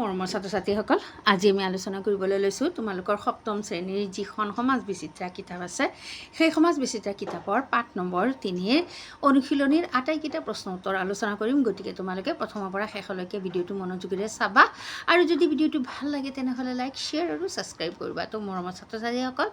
মৰমৰ ছাত্ৰ ছাত্ৰীসকল, আজি আমি আলোচনা কৰিবলৈ লৈছোঁ তোমালোকৰ সপ্তম শ্ৰেণীৰ যিখন সমাজ বিচিত্ৰা কিতাপ আছে সেই সমাজ বিচিত্ৰা কিতাপৰ পাঠ নম্বৰ 3 অনুশীলনীৰ আটাইকেইটা প্ৰশ্ন উত্তৰ আলোচনা কৰিম। গতিকে তোমালোকে প্ৰথমৰ পৰা শেষলৈকে ভিডিঅ'টো মনোযোগেৰে চাবা আৰু যদি ভিডিঅ'টো ভাল লাগে তেনেহ'লে লাইক, শ্বেয়াৰ আৰু ছাবস্ক্ৰাইব কৰিবা। তো মৰমৰ ছাত্ৰ ছাত্ৰীসকল,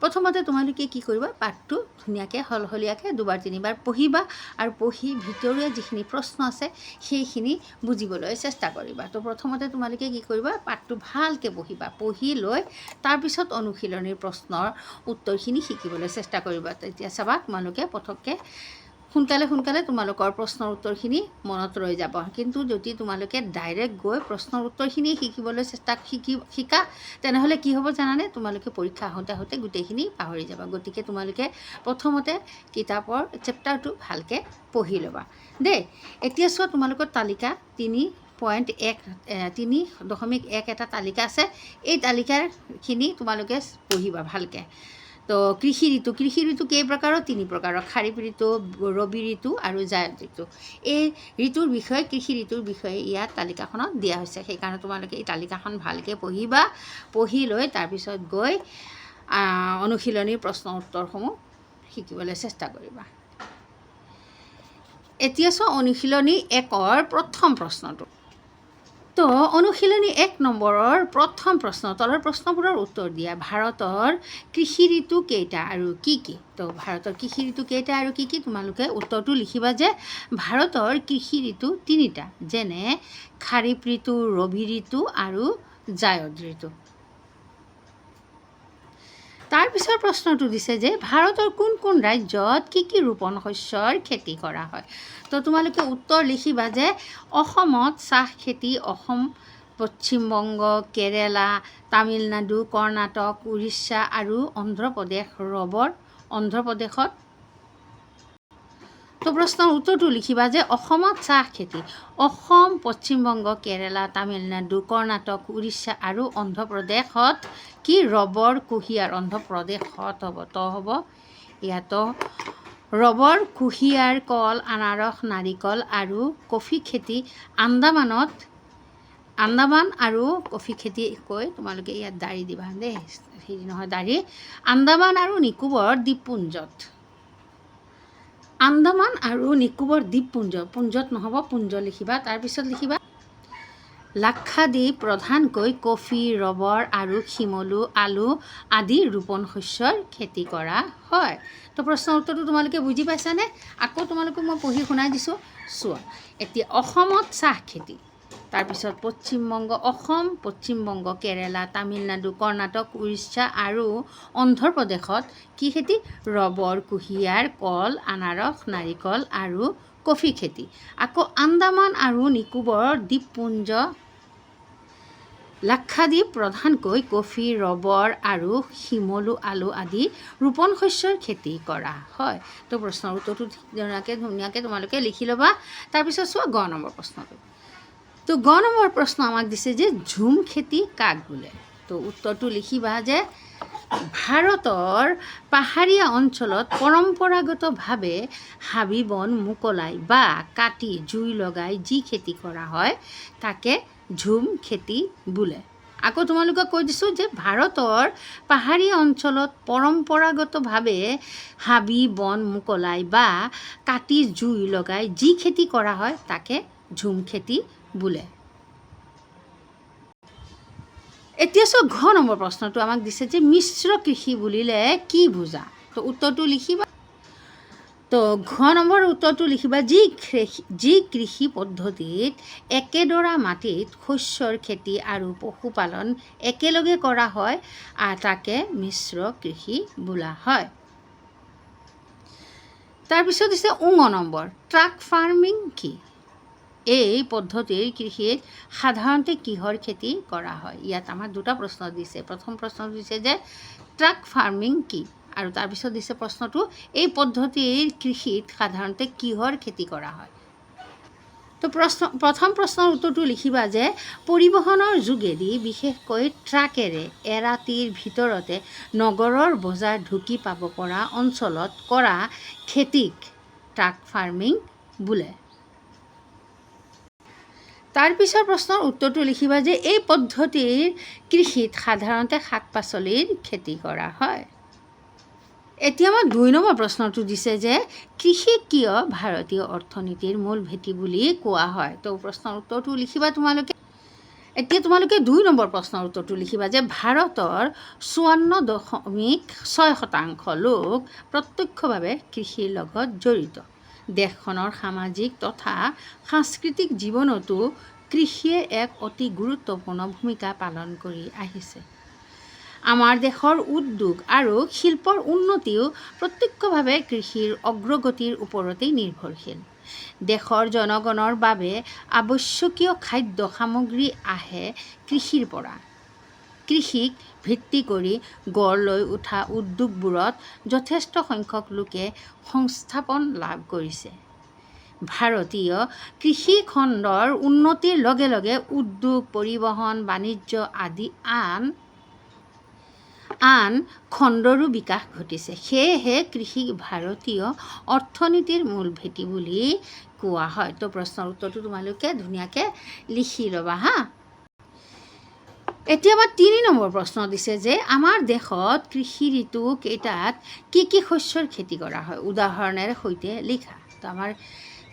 প্ৰথমতে তোমালোকে কি কৰিবা, পাঠটো ধুনীয়াকৈ সলসলীয়াকৈ দুবাৰ তিনিবাৰ পঢ়িবা আৰু পঢ়ি ভিতৰুৱা যিখিনি প্ৰশ্ন আছে সেইখিনি বুজিবলৈ চেষ্টা কৰিবা। তো প্ৰথমতে তোমালোকে কি কৰিবা, পাঠটো ভালকৈ পঢ়িবা, পঢ়ি লৈ তাৰপিছত অনুশীলনীৰ প্ৰশ্নৰ উত্তৰখিনি শিকিবলৈ চেষ্টা কৰিবা। তেতিয়া চাবা তোমালোকে পটককৈ সোনকালে তোমালোকৰ প্ৰশ্নৰ উত্তৰখিনি মনত ৰৈ যাব। কিন্তু যদি তোমালোকে ডাইৰেক্ট গৈ প্ৰশ্নৰ উত্তৰখিনি শিকিবলৈ শিকা তেনেহ'লে কি হ'ব জানানে, তোমালোকে পৰীক্ষা আহোঁতে গোটেইখিনি পাহৰি যাবা। গতিকে তোমালোকে প্ৰথমতে কিতাপৰ চেপ্টাৰটো ভালকৈ পঢ়ি ল'বা দেই। এতিয়া চোৱা, তোমালোকৰ তালিকা 3.1 এটা তালিকা আছে। এই তালিকাখিনি তোমালোকে পঢ়িবা ভালকৈ। তো কৃষি ঋতু কেই প্ৰকাৰৰ? 3 প্ৰকাৰৰ: খাৰিফ ঋতু, ৰবি ঋতু আৰু জায়দ ঋতু। এই ঋতুৰ বিষয়ে, কৃষি ঋতুৰ বিষয়ে ইয়াত তালিকাখনত দিয়া হৈছে। সেইকাৰণে তোমালোকে এই তালিকাখন ভালকৈ পঢ়িবা। পঢ়ি লৈ তাৰপিছত গৈ অনুশীলনীৰ প্ৰশ্ন উত্তৰসমূহ শিকিবলৈ চেষ্টা কৰিবা। এতিয়া চোৱা, অনুশীলনী 1ৰ প্ৰথম প্ৰশ্নটো। তো অনুশীলনী 1 নম্বৰৰ প্ৰথম প্ৰশ্ন, তলৰ প্ৰশ্নবোৰৰ উত্তৰ দিয়া। ভাৰতৰ কৃষি ঋতু কেইটা আৰু কি কি? তো ভাৰতৰ কৃষি ঋতু কেইটা আৰু কি কি? তোমালোকে উত্তৰটো লিখিবা যে ভাৰতৰ কৃষি ঋতু 3টা, যেনে খাৰিফ ঋতু, ৰবি ঋতু আৰু জায়দ ঋতু। তাৰপিছৰ প্ৰশ্নটো দিছে যে ভাৰতৰ কোন কোন ৰাজ্যত কি কি ৰোপণ শস্যৰ খেতি কৰা হয়? তো তোমালোকে উত্তৰ লিখিবা যে অসমত চাহ খেতি, অসম, পশ্চিমবংগ, কেৰেলা, তামিলনাডু, কৰ্ণাটক, উৰিষ্যা আৰু অন্ধ্ৰপ্ৰদেশ ৰবৰ অন্ধ্ৰপ্ৰদেশত। তো প্ৰশ্নৰ উত্তৰটো লিখিবা যে অসমত চাহ খেতি, অসম, পশ্চিমবংগ, কেৰেলা, তামিলনাডু, কৰ্ণাটক, উৰিষ্যা আৰু অন্ধ্ৰপ্ৰদেশত কি ৰবৰ, কুঁহিয়াৰ, অন্ধ্ৰপ্ৰদেশত হ'ব, তো হ'ব ইয়াতো ৰবৰ, কুঁহিয়াৰ, কল, আনাৰস, নাৰিকল আৰু কফি খেতি আন্দামান আৰু কফি খেতি কৈ তোমালোকে ইয়াত দাৰি দিবা দেই, হেৰি নহয় দাৰি, আন্দামান আৰু নিকোবৰ দ্বীপপুঞ্জত। আন্দামান আৰু নিকোবৰ দ্বীপপুঞ্জ, পুঞ্জত নহ'ব, পুঞ্জ লিখিবা। তাৰপিছত লিখিবা লাক্ষাদ্বীপ প্ৰধানকৈ কফি, ৰবৰ আৰু শিমলু, আলু আদি ৰোপণ শস্যৰ খেতি কৰা হয়। তো প্ৰশ্নৰ উত্তৰটো তোমালোকে বুজি পাইছানে? আকৌ তোমালোকক মই পঢ়ি শুনাই দিছোঁ, চোৱা। এতিয়া অসমত চাহ খেতি, তাৰপিছত অসম, পশ্চিমবংগ, কেৰেলা, তামিলনাডু, কৰ্ণাটক, উৰিষ্যা আৰু অন্ধ্ৰপ্ৰদেশত কি খেতি? ৰবৰ, কুঁহিয়াৰ, কল, আনাৰস, নাৰিকল আৰু কফি খেতি। আকৌ আন্দামান আৰু নিকোবৰ দ্বীপপুঞ্জ, লাক্ষাদ্বীপ প্ৰধানকৈ কফি, ৰবৰ আৰু শিমলু, আলু আদি ৰোপণ শস্যৰ খেতি কৰা হয়। তো প্ৰশ্নৰ উত্তৰটো ধুনীয়াকৈ তোমালোকে লিখি ল'বা। তাৰপিছত চোৱা গ নম্বৰ প্ৰশ্নটো। তো গ নম্বৰ প্ৰশ্ন আমাক দিছে যে ঝুম খেতি কাক বোলে? তো উত্তৰটো লিখিবা যে ভাৰতৰ পাহাৰীয়া অঞ্চলত পৰম্পৰাগতভাৱে হাবি বন মোকলাই বা কাটি জুই লগাই যি খেতি কৰা হয় তাকে ঝুম খেতি বোলে। আকৌ তোমালোকক কৈ দিছোঁ যে ভাৰতৰ পাহাৰীয়া অঞ্চলত পৰম্পৰাগতভাৱে হাবি বন মোকলাই বা কাটি জুই লগাই যি খেতি কৰা হয় তাকে ঝুম খেতি বোলে। এতিয়া চোৱা ঘ নম্বৰ প্ৰশ্নটো আমাক দিছে যে মিশ্ৰ কৃষি বুলিলে কি বুজা? তো উত্তৰটো লিখিবা। তো ঘ নম্বৰ উত্তৰটো লিখিবা যি কৃষি পদ্ধতিত একেডৰা মাটিত শস্যৰ খেতি আৰু পশুপালন একেলগে কৰা হয় তাকে মিশ্ৰ কৃষি বোলা হয়। তাৰপিছত দিছে ঙ নম্বৰ, ট্ৰাক ফাৰ্মিং কি? এই পদ্ধতিৰ কৃষিত সাধাৰণতে কিহৰ খেতি কৰা হয়? ইয়াত আমাৰ দুটা প্ৰশ্ন দিছে। প্ৰথম প্ৰশ্নটো দিছে যে ট্ৰাক ফাৰ্মিং কি, আৰু তাৰপিছত দিছে প্ৰশ্নটো এই পদ্ধতিৰ কৃষিত সাধাৰণতে কিহৰ খেতি কৰা হয়। তো প্ৰথম প্ৰশ্নৰ উত্তৰটো লিখিবা যে পৰিবহণৰ যোগেদি, বিশেষকৈ ট্ৰাকেৰে এৰাতিৰ ভিতৰতে নগৰৰ বজাৰ ঢুকি পাব পৰা অঞ্চলত কৰা খেতিক ট্ৰাক ফাৰ্মিং বোলে। তাৰ পিছৰ প্ৰশ্নৰ উত্তৰটো লিখিবা যে এই পদ্ধতিৰ কৃষিত সাধাৰণতে শাক পাচলিৰ খেতি কৰা হয়। এতিয়া মই 2 নম্বৰ প্ৰশ্নটো দিছে যে কৃষি কিয় ভাৰতীয় অৰ্থনীতিৰ মূল ভেটি বুলি কোৱা হয়। তো প্ৰশ্নৰ উত্তৰটো লিখিবা তোমালোকে। এতিয়া তোমালোকে 2 নম্বৰ প্ৰশ্নৰ উত্তৰটো লিখিবা যে ভাৰতৰ 54.6% লোক প্ৰত্যক্ষভাৱে কৃষিৰ লগত জড়িত। দেশখনৰ সামাজিক তথা সাংস্কৃতিক জীৱনতো কৃষিয়ে এক অতি গুৰুত্বপূৰ্ণ ভূমিকা পালন কৰি আহিছে। আমাৰ দেশৰ উদ্যোগ আৰু শিল্পৰ উন্নতিও প্ৰত্যক্ষভাৱে কৃষিৰ অগ্ৰগতিৰ ওপৰতেই নিৰ্ভৰশীল। দেশৰ জনগণৰ বাবে আৱশ্যকীয় খাদ্য সামগ্ৰী আহে কৃষিৰ পৰা। কৃষিক ভিত্তি কৰি গঢ় লৈ উঠা উদ্যোগবোৰত যথেষ্ট সংখ্যক লোকে সংস্থাপন লাভ কৰিছে। ভাৰতীয় কৃষি খণ্ডৰ উন্নতিৰ লগে লগে উদ্যোগ, পৰিবহণ, বাণিজ্য আদি আন খণ্ডৰো বিকাশ ঘটিছে। সেয়েহে কৃষিক ভাৰতীয় অৰ্থনীতিৰ মূল ভেটি বুলি কোৱা হয়। তো প্ৰশ্নৰ উত্তৰটো তোমালোকে ধুনীয়াকৈ লিখি ল'বা হা। এতিয়া আমাৰ 3 নম্বৰ প্ৰশ্ন দিছে যে আমাৰ দেশত কৃষি ঋতু কেইটাত কি শস্যৰ খেতি কৰা হয়, উদাহৰণেৰে সৈতে লিখা। তো আমাৰ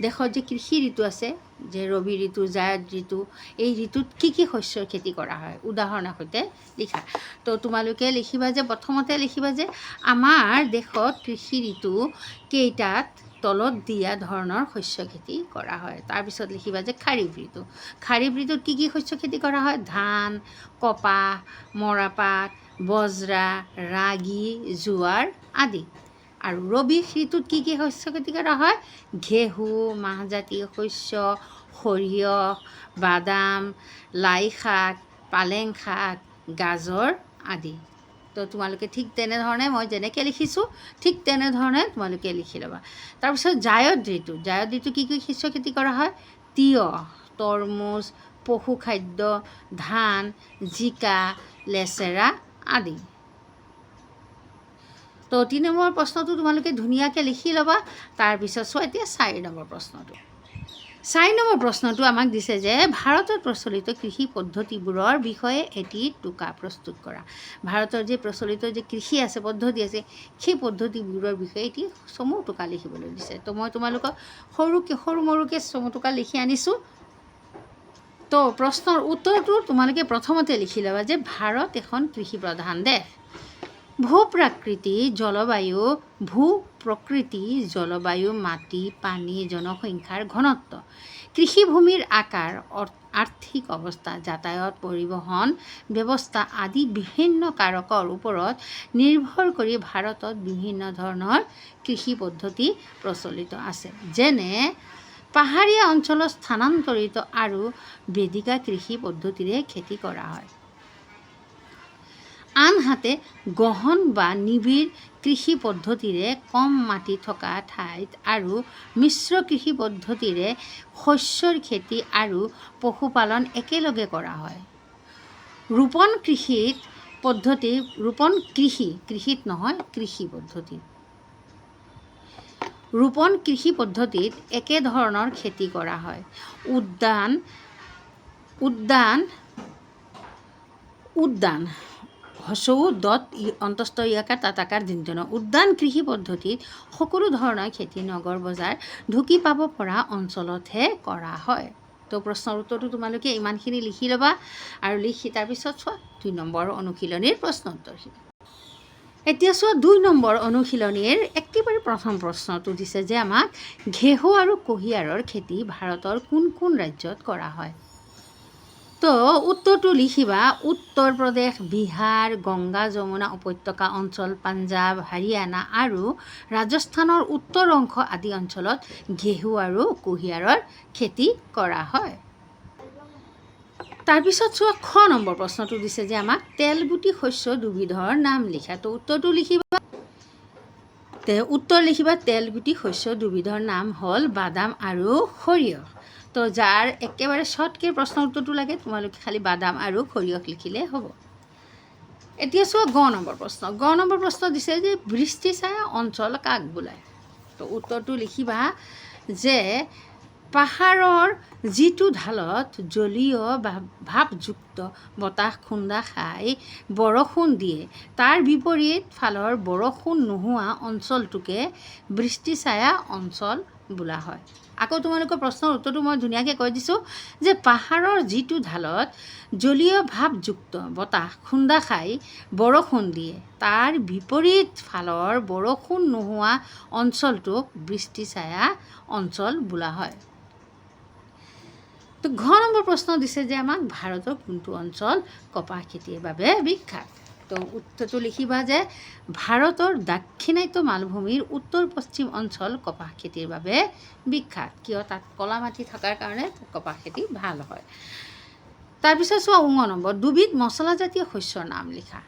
দেশত যে কৃষি ঋতু আছে, যে ৰবি ঋতু, জায়দ ঋতু, এই ঋতুত কি শস্যৰ খেতি কৰা হয় উদাহৰণৰ সৈতে লিখা। তো তোমালোকে লিখিবা যে প্ৰথমতে লিখিবা যে আমাৰ দেশত কৃষি ঋতু কেইটাত তলত দিয়া ধৰণৰ শস্য খেতি কৰা হয়। তাৰপিছত লিখিবা যে খাৰিফ ঋতু। খাৰিফ ঋতুত কি শস্য খেতি কৰা হয়? ধান, কপাহ, মৰাপাট, বজ্ৰা, ৰাগি, জোৱাৰ আদি। আৰু ৰবি ঋতুত কি শস্য খেতি কৰা হয়? ঘেঁহু, মাহজাতীয় শস্য, সৰিয়হ, বাদাম, লাই শাক, পালেং শাক, গাজৰ আদি। তো তোমালোকে ঠিক তেনেধৰণে মই যেনেকৈ লিখিছোঁ ঠিক তেনেধৰণে তোমালোকে লিখি ল'বা। তাৰপিছত জায়দ ঋতু। জায়দ ঋতু কি শস্য খেতি কৰা হয়? তিয়হ, তৰমুজ, পশুখাদ্য, ধান, জিকা, লেচেৰা আদি। তো 3 নম্বৰ প্ৰশ্নটো তোমালোকে ধুনীয়াকৈ লিখি ল'বা। তাৰপিছত চোৱা এতিয়া 4 নম্বৰ প্ৰশ্নটো। 4 নম্বৰ প্ৰশ্নটো আমাক দিছে যে ভাৰতত প্ৰচলিত কৃষি পদ্ধতিবোৰৰ বিষয়ে এটি টোকা প্ৰস্তুত কৰা। ভাৰতৰ যে প্ৰচলিত যে কৃষি আছে, পদ্ধতি আছে, সেই পদ্ধতিবোৰৰ বিষয়ে এটি চমু টোকা লিখিবলৈ দিছে। তো মই তোমালোকক সৰু মৰুকৈ চমু টোকা লিখি আনিছোঁ। তো প্ৰশ্নৰ উত্তৰটো তোমালোকে প্ৰথমতে লিখি ল'বা যে ভাৰত এখন কৃষি প্ৰধান দেশ। ভূ-প্ৰকৃতি, জলবায়ু, মাটি, পানী, জনসংখ্যাৰ ঘনত্ব, কৃষিভূমিৰ আকাৰ, আৰ্থিক অৱস্থা, যাতায়াত, পৰিবহণ ব্যৱস্থা আদি বিভিন্ন কাৰকৰ ওপৰত নিৰ্ভৰ কৰি ভাৰতত বিভিন্ন ধৰণৰ কৃষি পদ্ধতি প্ৰচলিত আছে। যেনে পাহাৰীয়া অঞ্চলত স্থানান্তৰিত আৰু বেদিকা কৃষি পদ্ধতিৰে খেতি কৰা হয়। আনহাতে গহন বা নিবিড় কৃষি পদ্ধতিৰে কম মাটি থকা ঠাইত আৰু মিশ্ৰ কৃষি পদ্ধতিৰে শস্যৰ খেতি আৰু পশুপালন একেলগে কৰা হয়। ৰোপণ কৃষি পদ্ধতিত একেধৰণৰ খেতি কৰা হয়। উদ্যান কৃষি পদ্ধতিত সকলো ধৰণৰ খেতি নগৰ বজাৰ ঢুকি পাব পৰা অঞ্চলতহে কৰা হয়। তো প্ৰশ্নৰ উত্তৰটো তোমালোকে ইমানখিনি লিখি ল'বা আৰু লিখি তাৰপিছত চোৱা 2 নম্বৰ অনুশীলনীৰ প্ৰশ্ন উত্তৰখিনি। এতিয়া চোৱা 2 নম্বৰ অনুশীলনীৰ একেবাৰে প্ৰথম প্ৰশ্নটো দিছে যে আমাক ঘেঁহু আৰু কুঁহিয়াৰৰ খেতি ভাৰতৰ কোন কোন ৰাজ্যত কৰা হয়। তো উত্তৰটো লিখিবা উত্তৰ প্ৰদেশ, বিহাৰ, গংগা যমুনা উপত্যকা অঞ্চল, পাঞ্জাৱ, হাৰিয়ানা আৰু ৰাজস্থানৰ উত্তৰ অংশ আদি অঞ্চলত ঘেঁহু আৰু কুঁহিয়াৰৰ খেতি কৰা হয়। তাৰপিছত চোৱা খ নম্বৰ প্ৰশ্নটো দিছে যে আমাক তেলগুটি শস্য দুবিধৰ নাম লিখা। তো উত্তৰ লিখিবা তেলগুটি শস্য দুবিধৰ নাম হ'ল বাদাম আৰু সৰিয়হ। তো যাৰ একেবাৰে শ্বৰ্টকৈ প্ৰশ্নৰ উত্তৰটো লাগে তোমালোকে খালি বাদাম আৰু সৰিয়হ লিখিলে হ'ব। এতিয়া চোৱা গ নম্বৰ প্ৰশ্ন দিছে যে বৃষ্টিছায়া অঞ্চল কাক বোলায়। তো উত্তৰটো লিখিবা যে পাহাৰৰ যিটো ঢালত জলীয় বা ভাৱযুক্ত বতাহ খুন্দা খাই বৰষুণ দিয়ে, তাৰ বিপৰীত ফালৰ বৰষুণ নোহোৱা অঞ্চলটোকে বৃষ্টিছায়া অঞ্চল বোলা হয়। আকৌ তোমালোকৰ প্ৰশ্নৰ উত্তৰটো মই ধুনীয়াকৈ কৈ দিছোঁ যে পাহাৰৰ যিটো ঢালত জলীয় ভাৱযুক্ত বতাহ খুন্দা খাই বৰষুণ দিয়ে, তাৰ বিপৰীত ফালৰ বৰষুণ নোহোৱা অঞ্চলটোক বৃষ্টিছায়া অঞ্চল বোলা হয়। তো ঘ নম্বৰ প্ৰশ্ন দিছে যে আমাক ভাৰতৰ কোনটো অঞ্চল কপাহ খেতিৰ বাবে বিখ্যাত। তো উত্তৰটো লিখিবা যে ভাৰতৰ দাক্ষিণাত্য মালভূমিৰ উত্তৰ পশ্চিম অঞ্চল কপাহ খেতিৰ বাবে বিখ্যাত। কিয়? তাত ক'লা মাটি থকাৰ কাৰণে কপাহ খেতি ভাল হয়। তাৰপিছত চোৱা নম্বৰ দুবিধ মছলাজাতীয় শস্যৰ নাম লিখা।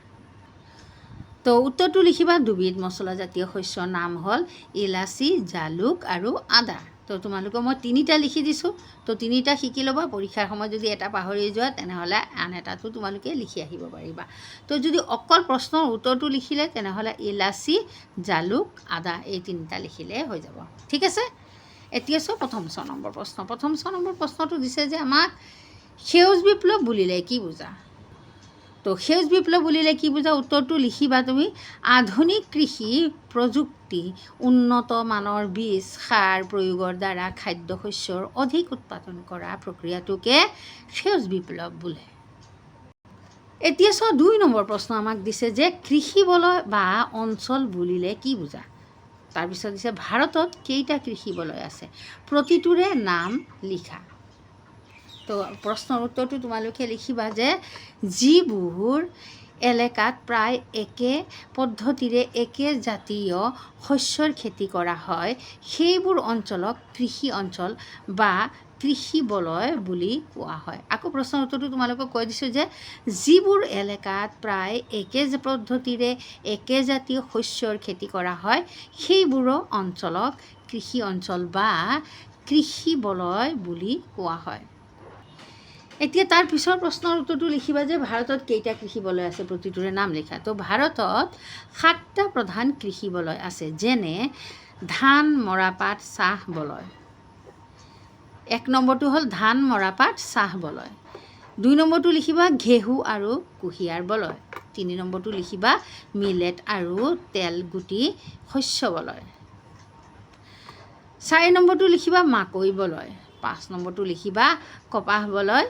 তো উত্তৰটো লিখিবা দুবিধ মছলাজাতীয় শস্যৰ নাম হ'ল ইলাচি, জালুক আৰু আদা। তো তোমালোকক মই তিনিটা লিখি দিছোঁ। তো তিনিটা শিকি ল'বা, পৰীক্ষাৰ সময়ত যদি এটা পাহৰি যোৱা তেনেহ'লে আন এটাটো তোমালোকে লিখি আহিব পাৰিবা। তো যদি অকল প্ৰশ্নৰ উত্তৰটো লিখিলে তেনেহ'লে ইলাচি, জালুক, আদা এই তিনিটা লিখিলে হৈ যাব। ঠিক আছে। এতিয়া চোৱা প্ৰথম নম্বৰ প্ৰশ্ন। প্ৰথম নম্বৰ প্ৰশ্নটো দিছে যে আমাক সেউজ বিপ্লৱ বুলিলে কি বুজা? তো সেউজ বিপ্লৱ বুলিলে কি বুজা? উত্তৰটো লিখিবা তুমি আধুনিক কৃষি প্ৰযুক্তি, উন্নত মানৰ বীজ সাৰ প্ৰয়োগৰ দ্বাৰা খাদ্য শস্যৰ অধিক উৎপাদন কৰা প্ৰক্ৰিয়াটোকে সেউজ বিপ্লৱ বোলে। এতিয়া চোৱা 2 নম্বৰ প্ৰশ্ন আমাক দিছে যে কৃষি বলয় বা অঞ্চল বুলিলে কি বুজা? তাৰপিছত দিছে ভাৰতত কেইটা কৃষি বলয় আছে? প্ৰতিটোৰে নাম লিখা। তো প্ৰশ্নৰ উত্তৰটো তোমালোকে লিখিবা যে যিবোৰ এলেকাত প্ৰায় একে পদ্ধতিৰে একে জাতীয় শস্যৰ খেতি কৰা হয় সেইবোৰ অঞ্চলক কৃষি অঞ্চল বা কৃষি বলয় বুলি কোৱা হয়। আকৌ প্ৰশ্নৰ উত্তৰটো তোমালোকক কৈ দিছোঁ যে যিবোৰ এলেকাত প্ৰায় একে পদ্ধতিৰে একে জাতীয় শস্যৰ খেতি কৰা হয় সেইবোৰ অঞ্চলক কৃষি অঞ্চল বা কৃষি বলয় বুলি কোৱা হয়। এতিয়া তাৰ পিছৰ প্ৰশ্নৰ উত্তৰটো লিখিবা যে ভাৰতত কেইটা কৃষি বলয় আছে? প্ৰতিটোৰে নাম লিখা। তো ভাৰতত 7টা প্ৰধান কৃষি বলয় আছে, যেনে ধান, মৰাপাট, চাহ বলয়। 1 নম্বৰটো হ'ল ধান, মৰাপাট, চাহ বলয়। 2 নম্বৰটো লিখিবা ঘেঁহু আৰু কুঁহিয়াৰ বলয়। 3 নম্বৰটো লিখিবা মিলেট আৰু তেলগুটি শস্য বলয়। 4 নম্বৰটো লিখিবা মাকৈ বলয়। 5 নম্বৰটো লিখিবা কপাহ বলয়।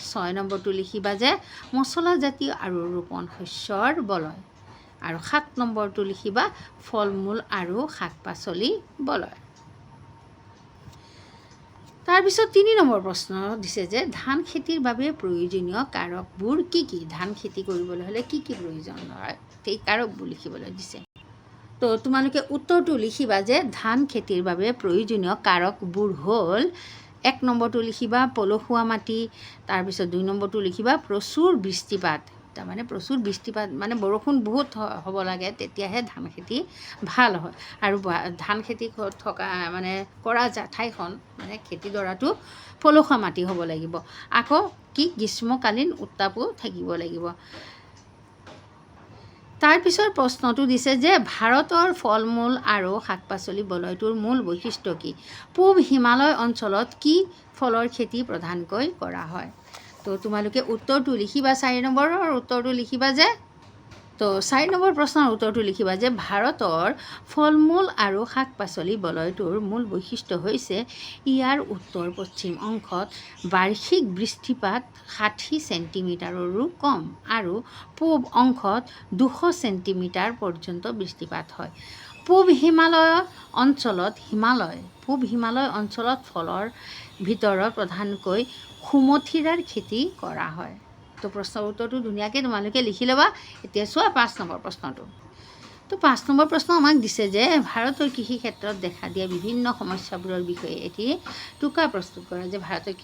6 নম্বৰটো লিখিবা যে মছলাজাতীয় আৰু ৰোপণ শস্যৰ বলয়। আৰু 7 নম্বৰটো লিখিবা ফল মূল আৰু শাক পাচলি বলয়। তাৰপিছত 3 নম্বৰ প্ৰশ্ন দিছে যে ধান খেতিৰ বাবে প্ৰয়োজনীয় কাৰকবোৰ কি কি? ধান খেতি কৰিবলৈ হ'লে কি কি প্ৰয়োজন হয় সেই কাৰকবোৰ লিখিবলৈ দিছে। তো তোমালোকে উত্তৰটো লিখিবা যে ধান খেতিৰ বাবে প্ৰয়োজনীয় কাৰকবোৰ হ'ল 1 নম্বৰটো লিখিবা পলসুৱা মাটি। তাৰপিছত 2 নম্বৰটো লিখিবা প্ৰচুৰ বৃষ্টিপাত। তাৰমানে প্ৰচুৰ বৃষ্টিপাত মানে বৰষুণ বহুত হ'ব লাগে, তেতিয়াহে ধান খেতি ভাল হয়। আৰু ধান খেতি থকা মানে কৰা ঠাইখন মানে খেতিডৰাটো পলসুৱা মাটি হ'ব লাগিব। আকৌ গ্ৰীষ্মকালীন উত্তাপো থাকিব লাগিব। তাৰপিছৰ প্ৰশ্নটো দিছে যে ভাৰতৰ ফল মূল আৰু শাক পাচলি বলয়টোৰ মূল বৈশিষ্ট্য কি? পূব হিমালয় অঞ্চলত কি ফলৰ খেতি প্ৰধানকৈ কৰা হয়? তো তোমালোকে উত্তৰটো লিখিবা 4 নম্বৰৰ উত্তৰটো লিখিবা যে তো 4 নম্বৰ প্ৰশ্নৰ উত্তৰটো লিখিবা যে ভাৰতৰ ফল মূল আৰু শাক পাচলি বলয়টোৰ মূল বৈশিষ্ট্য হৈছে ইয়াৰ উত্তৰ পশ্চিম অংশত বাৰ্ষিক বৃষ্টিপাত 60 চেণ্টিমিটাৰৰো কম আৰু পূব অংশত 200 চেণ্টিমিটাৰ পৰ্যন্ত বৃষ্টিপাত হয়। পূব হিমালয় অঞ্চলত ফলৰ ভিতৰত প্ৰধানকৈ সুমথিৰাৰ খেতি কৰা হয়। তো প্ৰশ্নৰ উত্তৰটো ধুনীয়াকৈ তোমালোকে লিখি ল'বা। এতিয়া চোৱা 5 নম্বৰ প্ৰশ্নটো। তো 5 নম্বৰ প্ৰশ্ন আমাক দিছে যে ভাৰতৰ কৃষি ক্ষেত্ৰত দেখা দিয়া বিভিন্ন সমস্যাবোৰৰ বিষয়ে এটি টোকা প্ৰস্তুত কৰা। যে ভাৰতৰ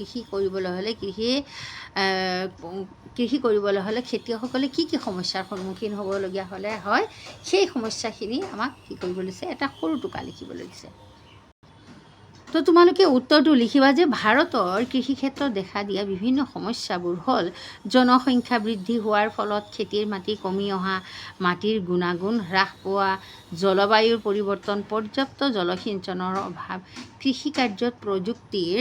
কৃষি কৰিবলৈ হ'লে খেতিয়কসকলে কি কি সমস্যাৰ সন্মুখীন হ'বলগীয়া হয় সেই সমস্যাখিনি আমাক কি কৰিবলৈ দিছে? এটা সৰু টোকা লিখিবলৈ দিছে। তো তোমালোকে উত্তৰটো লিখিবা যে ভাৰতৰ কৃষি ক্ষেত্ৰত দেখা দিয়া বিভিন্ন সমস্যাবোৰ হ'ল জনসংখ্যা বৃদ্ধি হোৱাৰ ফলত খেতিৰ মাটি কমি অহা, মাটিৰ গুণাগুণ হ্ৰাস পোৱা, জলবায়ুৰ পৰিৱৰ্তন, পৰ্যাপ্ত জলসিঞ্চনৰ অভাৱ, কৃষিকাৰ্যত প্ৰযুক্তিৰ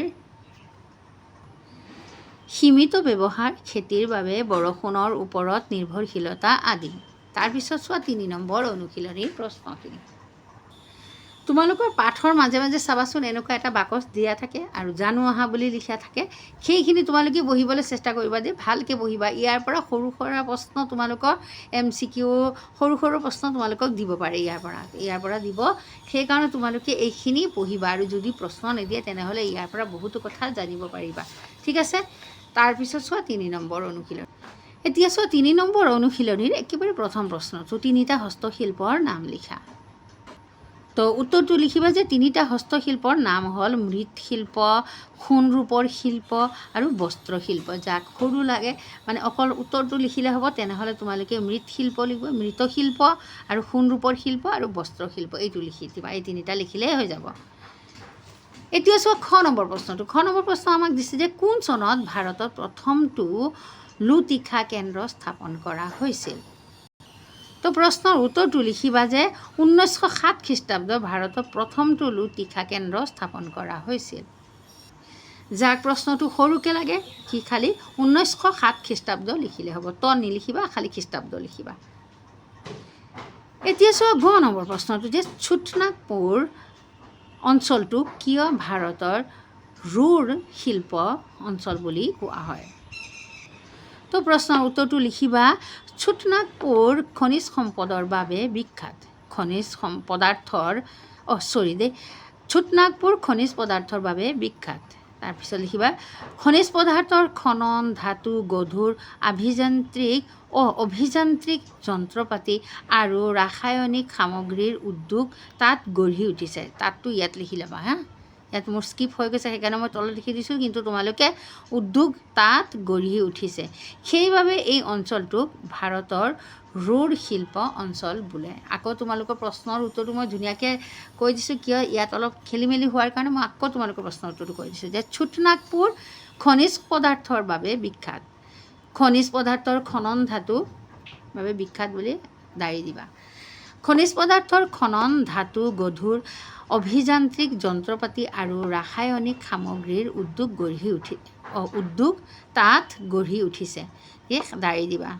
সীমিত ব্যৱহাৰ, খেতিৰ বাবে বৰষুণৰ ওপৰত নিৰ্ভৰশীলতা আদি। তাৰপিছত চোৱা 3 নম্বৰ অনুশীলনীৰ প্ৰশ্নখিনি। তোমালোকৰ পাঠৰ মাজে মাজে চাবাচোন এনেকুৱা এটা বাকচ দিয়া থাকে আৰু জানো অহা বুলি লিখা থাকে। সেইখিনি তোমালোকে বহিবলৈ চেষ্টা কৰিবা যে ভালকৈ বহিবা। ইয়াৰ পৰা সৰু সুৰা প্ৰশ্ন তোমালোকৰ MCQ সৰু সৰু প্ৰশ্ন তোমালোকক দিব পাৰে ইয়াৰ পৰা দিব। সেইকাৰণে তোমালোকে এইখিনি পঢ়িবা আৰু যদি প্ৰশ্ন নিদিয়ে তেনেহ'লে ইয়াৰ পৰা বহুতো কথা জানিব পাৰিবা। ঠিক আছে। তাৰপিছত চোৱা 3 নম্বৰ অনুশীলনী। এতিয়া চোৱা 3 নম্বৰ অনুশীলনীৰ একেবাৰে প্ৰথম প্ৰশ্নটো 3টা হস্তশিল্পৰ নাম লিখা। তো উত্তৰটো লিখিবা যে 3টা হস্তশিল্পৰ নাম হ'ল মৃৎশিল্প, সোণৰূপৰ শিল্প আৰু বস্ত্ৰশিল্প। যাক সৰু লাগে মানে অকল উত্তৰটো লিখিলে হ'ব, তেনেহ'লে তোমালোকে মৃৎশিল্প লিখিবা, মৃৎশিল্প আৰু সোণৰূপৰ শিল্প আৰু বস্ত্ৰশিল্প এইটো লিখি দিবা। এই 3টা লিখিলেই হৈ যাব। এতিয়া চোৱা খ নম্বৰ প্ৰশ্নটো। খ নম্বৰ প্ৰশ্ন আমাক দিছে যে কোন চনত ভাৰতত প্ৰথমটো লুতীখা কেন্দ্ৰ স্থাপন কৰা হৈছিল। তো প্ৰশ্নৰ উত্তৰটো লিখিবা যে 1907 খ্ৰীষ্টাব্দত ভাৰতত প্ৰথমটো লুতীখা কেন্দ্ৰ স্থাপন কৰা হৈছিল। যাক প্ৰশ্নটো সৰুকৈ লাগে কি খালি 1907 খ্ৰীষ্টাব্দ লিখিলে হ'ব। তো নিলিখিবা, খালি খ্ৰীষ্টাব্দ লিখিবা। এতিয়া চোৱা গ নম্বৰ প্ৰশ্নটো যে ছোটনাগপুৰ অঞ্চলটো কিয় ভাৰতৰ ৰুৰ শিল্প অঞ্চল বুলি কোৱা হয়। তো প্ৰশ্নৰ উত্তৰটো লিখিবা ছোটনাগপুৰ খনিজ সম্পদৰ বাবে বিখ্যাত। ছোটনাগপুৰ খনিজ পদাৰ্থৰ বাবে বিখ্যাত। তাৰপিছত লিখিবা খনিজ পদাৰ্থৰ খনন, ধাতু, গধুৰ, অভিযান্ত্ৰিক যন্ত্ৰপাতি আৰু ৰাসায়নিক সামগ্ৰীৰ উদ্যোগ তাত গঢ়ি উঠিছে। তাততো ইয়াত লিখি ল'বা হা। ইয়াত মোৰ স্কিপ হৈ গৈছে সেইকাৰণে মই তলত লিখি দিছোঁ, কিন্তু তোমালোকে উদ্যোগ তাত গঢ়ি উঠিছে। সেইবাবে এই অঞ্চলটোক ভাৰতৰ ৰুৰ শিল্প অঞ্চল বোলে। আকৌ তোমালোকৰ প্ৰশ্নৰ উত্তৰটো মই ধুনীয়াকৈ কৈ দিছোঁ, কিয় ইয়াত অলপ খেলি মেলি হোৱাৰ কাৰণে মই আকৌ তোমালোকৰ প্ৰশ্নৰ উত্তৰটো কৈ দিছোঁ যে ছোটনাগপুৰ খনিজ পদাৰ্থৰ বাবে বিখ্যাত। খনিজ পদাৰ্থৰ খনন ধাতুৰ বাবে বিখ্যাত বুলি দাঙি দিবা। খনিজ পদাৰ্থৰ খনন, ধাতু, গধুৰ, অভিযান্ত্ৰিক যন্ত্ৰপাতি আৰু ৰাসায়নিক সামগ্ৰীৰ উদ্যোগ তাত গঢ়ি উঠিছে দাঙি দিবা।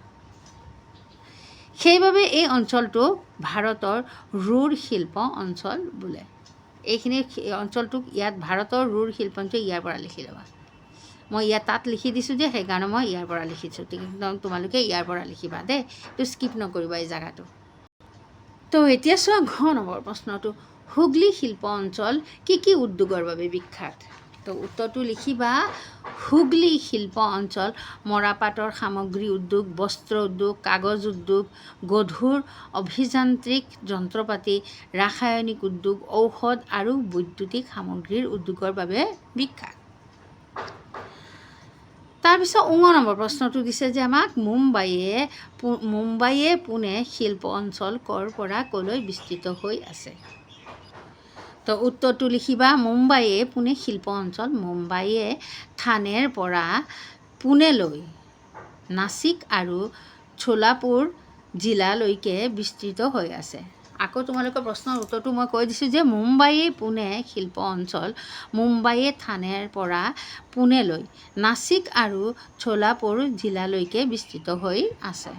সেইবাবে এই অঞ্চলটোক ভাৰতৰ ৰুৰ শিল্প অঞ্চল বোলে। এইখিনি অঞ্চলটোক ইয়াত ভাৰতৰ ৰুৰ শিল্প অঞ্চল ইয়াৰ পৰা লিখি ল'বা। মই ইয়াত তাত লিখি দিছোঁ যে সেইকাৰণে মই ইয়াৰ পৰা লিখিছোঁ। তোমালোকে ইয়াৰ পৰা লিখিবা দেই, তো স্কিপ নকৰিবা এই জেগাটো। তো এতিয়া চোৱা ঘ নম্বৰ প্ৰশ্নটো হুগলী শিল্প অঞ্চল কি উদ্যোগৰ বাবে বিখ্যাত। তো উত্তৰটো লিখিবা হুগলী শিল্প অঞ্চল মৰাপাটৰ সামগ্ৰী উদ্যোগ, বস্ত্ৰ উদ্যোগ, কাগজ উদ্যোগ, গধুৰ অভিযান্ত্ৰিক যন্ত্ৰপাতি, ৰাসায়নিক উদ্যোগ, ঔষধ আৰু বৈদ্যুতিক সামগ্ৰীৰ উদ্যোগৰ বাবে বিখ্যাত। তাৰপিছত নম্বৰ প্ৰশ্নটো দিছে যে আমাক মুম্বাইয়ে পুনে শিল্প অঞ্চল ক'ৰ পৰা ক'লৈ বিস্তৃত হৈ আছে। তো উত্তৰটো লিখিবা মুম্বাইয়ে পুনে শিল্প অঞ্চল মুম্বাইয়ে থানেৰ পৰা পুনেলৈ, নাছিক আৰু চোলাপুৰ জিলালৈকে বিস্তৃত হৈ আছে। আকৌ তোমালোকৰ প্ৰশ্নৰ উত্তৰটো মই কৈ দিছোঁ যে মুম্বাইয়ে পুনে শিল্প অঞ্চল মুম্বাইয়ে থানেৰ পৰা পুনেলৈ, নাছিক আৰু চোলাপুৰ জিলালৈকে বিস্তৃত হৈ আছে।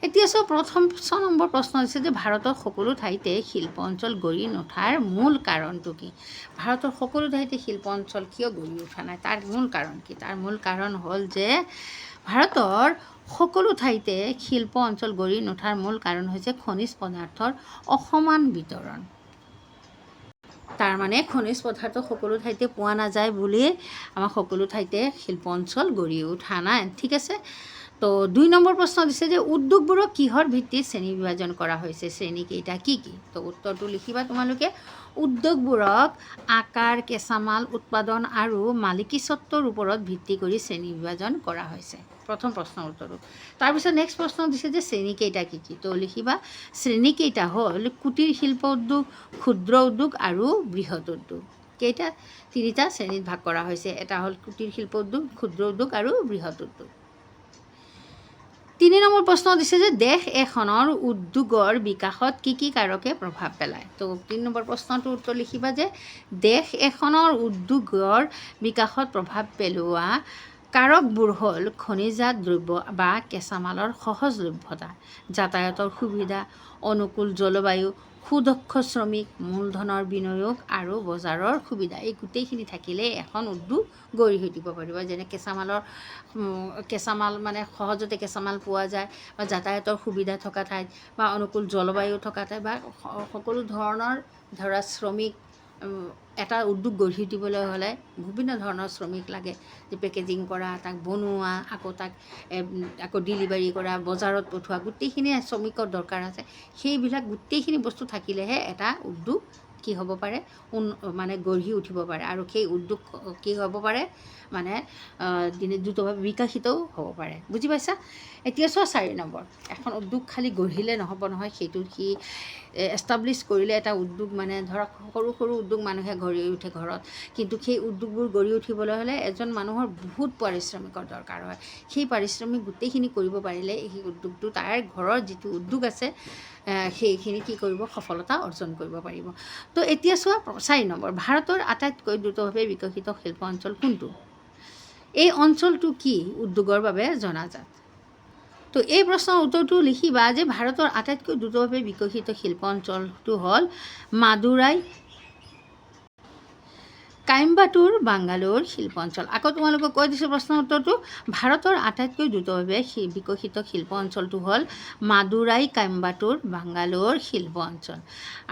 এতিয়া চোৱা 6 নম্বৰ প্ৰশ্ন দিছে যে ভাৰতৰ সকলো ঠাইতে শিল্প অঞ্চল গঢ়ি নুঠাৰ মূল কাৰণটো কি। ভাৰতৰ সকলো ঠাইতে শিল্প অঞ্চল কিয় গঢ়ি উঠা নাই, তাৰ মূল কাৰণ কি। তাৰ মূল কাৰণ হ'ল যে ভাৰতৰ সকলো ঠাইতে শিল্প অঞ্চল গঢ়ি নুঠাৰ মূল কাৰণ হৈছে খনিজ পদাৰ্থৰ অসমান বিতৰণ। তাৰমানে খনিজ পদাৰ্থ সকলো ঠাইতে পোৱা নাযায় বুলি আমাৰ সকলো ঠাইতে শিল্প অঞ্চল গঢ়ি উঠা নাই। ঠিক আছে। তো 2 নম্বৰ প্ৰশ্ন দিছে যে উদ্যোগবোৰক কিহৰ ভিত্তিত শ্ৰেণী বিভাজন কৰা হৈছে, শ্ৰেণীকেইটা কি কি। তো উত্তৰটো লিখিবা তোমালোকে উদ্যোগবোৰক আকাৰ, কেঁচামাল উৎপাদন আৰু মালিকীস্বত্বৰ ওপৰত ভিত্তি কৰি শ্ৰেণী বিভাজন কৰা হৈছে। প্ৰথম প্ৰশ্নৰ উত্তৰটো। তাৰপিছত নেক্সট প্ৰশ্ন দিছে যে শ্ৰেণীকেইটা কি কি। তো লিখিবা শ্ৰেণীকেইটা হ'ল কুটিৰ শিল্প উদ্যোগ, ক্ষুদ্ৰ উদ্যোগ আৰু বৃহৎ উদ্যোগ। কেইটা তিনিটা শ্ৰেণীত ভাগ কৰা হৈছে। এটা হ'ল কুটিৰ শিল্প উদ্যোগ, ক্ষুদ্ৰ উদ্যোগ আৰু বৃহৎ উদ্যোগ। 3 নম্বৰ প্ৰশ্ন দিছে যে দেশ এখনৰ উদ্যোগৰ বিকাশত কি কি কাৰকে প্ৰভাৱ পেলায়। তো 3 নম্বৰ প্ৰশ্নটোৰ উত্তৰ লিখিবা যে দেশ এখনৰ উদ্যোগৰ বিকাশত প্ৰভাৱ পেলোৱা কাৰকবোৰ হ'ল খনিজাত দ্ৰব্য বা কেঁচামালৰ সহজলভ্যতা, যাতায়াতৰ সুবিধা, অনুকূল জলবায়ু, সুদক্ষ শ্ৰমিক, মূলধনৰ বিনিয়োগ আৰু বজাৰৰ সুবিধা। এই গোটেইখিনি থাকিলে এখন উদ্যোগ গঢ়ি উঠিব পাৰিব। যেনে কেঁচামাল মানে সহজতে কেঁচামাল পোৱা যায়, বা যাতায়াতৰ সুবিধা থকা ঠাইত, বা অনুকূল জলবায়ু থকা ঠাইত, বা সকলো ধৰণৰ ধৰা শ্ৰমিক। এটা উদ্যোগ গঢ়ি উঠিবলৈ হ'লে বিভিন্ন ধৰণৰ শ্ৰমিক লাগে, যে পেকেজিং কৰা, তাক বনোৱা, আকৌ ডেলিভাৰী কৰা, বজাৰত পঠোৱা, গোটেইখিনি শ্ৰমিকৰ দৰকাৰ আছে। সেইবিলাক গোটেইখিনি বস্তু থাকিলেহে এটা উদ্যোগ কি হ'ব পাৰে, মানে গঢ়ি উঠিব পাৰে। আৰু সেই উদ্যোগ কি হ'ব পাৰে, মানে দ্ৰুতভাৱে বিকশিতও হ'ব পাৰে। বুজি পাইছা? এতিয়া চোৱা 4 নম্বৰ। এখন উদ্যোগ খালি গঢ়িলে নহ'ব নহয়, সেইটো সি এষ্টাব্লিছ কৰিলে এটা উদ্যোগ, মানে ধৰক সৰু সৰু উদ্যোগ মানুহে গঢ়ি উঠে ঘৰত, কিন্তু সেই উদ্যোগবোৰ গঢ়ি উঠিবলৈ হ'লে এজন মানুহৰ বহুত পাৰিশ্ৰমিকৰ দৰকাৰ হয়। সেই পাৰিশ্ৰমিক গোটেইখিনি কৰিব পাৰিলে সেই উদ্যোগটো, তাৰ ঘৰৰ যিটো উদ্যোগ আছে সেইখিনি কি কৰিব, সফলতা অৰ্জন কৰিব পাৰিব। তো এতিয়া চোৱা 4 নম্বৰ। ভাৰতৰ আটাইতকৈ দ্ৰুতভাৱে বিকশিত শিল্প অঞ্চল কোনটো? এই অঞ্চলটো কি উদ্যোগৰ বাবে জনাজাত? তো এই প্ৰশ্নৰ উত্তৰটো লিখিবা যে ভাৰতৰ আটাইতকৈ দ্ৰুতভাৱে বিকশিত শিল্প অঞ্চলটো হ'ল মাদুৰাই কাইম্বাটুৰ বাংগালোৰ শিল্প অঞ্চল। আকৌ তোমালোকক কৈ দিছোঁ প্ৰশ্নৰ উত্তৰটো। ভাৰতৰ আটাইতকৈ দ্ৰুতভাৱে বিকশিত শিল্প অঞ্চলটো হ'ল মাদুৰাই কাইম্বাটুৰ বাংগালোৰ শিল্প অঞ্চল।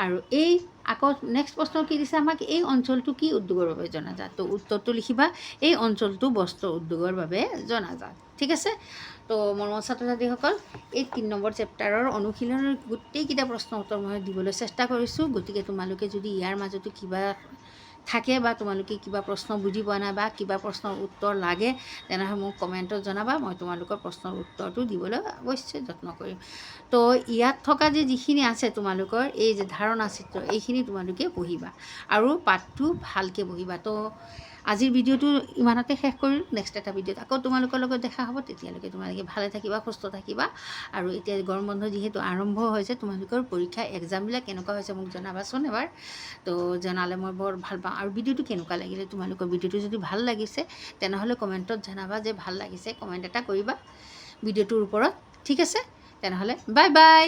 আৰু এই আকৌ নেক্সট প্ৰশ্ন কি দিছে আমাক, এই অঞ্চলটো কি উদ্যোগৰ বাবে জনাজাত? তো উত্তৰটো লিখিবা, এই অঞ্চলটো বস্ত্ৰ উদ্যোগৰ বাবে জনাজাত। ঠিক আছে? তো মোৰ ছাত্ৰ ছাত্ৰীসকল, এই 3 নম্বৰ চেপ্টাৰৰ অনুশীলনৰ গোটেইকেইটা প্ৰশ্ন উত্তৰ মই দিবলৈ চেষ্টা কৰিছোঁ। গতিকে তোমালোকে যদি ইয়াৰ মাজতো কিবা থাকে, বা তোমালোকে কিবা প্ৰশ্ন বুজি পোৱা নাই, বা কিবা প্ৰশ্নৰ উত্তৰ লাগে, তেনেহ'লে মোক কমেণ্টত জনাবা। মই তোমালোকৰ প্ৰশ্নৰ উত্তৰটো দিবলৈ অৱশ্যে যত্ন কৰিম। তো ইয়াত থকা যিখিনি আছে তোমালোকৰ এই যে ধাৰণা চিত্ৰ, এইখিনি তোমালোকে পঢ়িবা আৰু পাঠটো ভালকৈ পঢ়িবা। তো আজিৰ ভিডিঅ'টো ইমানতে শেষ কৰিলোঁ। নেক্সট এটা ভিডিঅ'ত আকৌ তোমালোকৰ লগত দেখা হ'ব। তেতিয়ালৈকে তোমালোকে ভালে থাকিবা, সুস্থ থাকিবা। আৰু এতিয়া গৰম বন্ধ যিহেতু আৰম্ভ হৈছে, তোমালোকৰ পৰীক্ষা এক্সামবিলাক কেনেকুৱা হৈছে মোক জনাবাচোন এবাৰ। তো জনালে মই বৰ ভাল পাওঁ। আৰু ভিডিঅ'টো কেনেকুৱা লাগিলে, তোমালোকৰ ভিডিঅ'টো যদি ভাল লাগিছে তেনেহ'লে কমেণ্টত জনাবা যে ভাল লাগিছে, কমেণ্ট এটা কৰিবা ভিডিঅ'টোৰ ওপৰত। ঠিক আছে? তেনেহ'লে বাই বাই।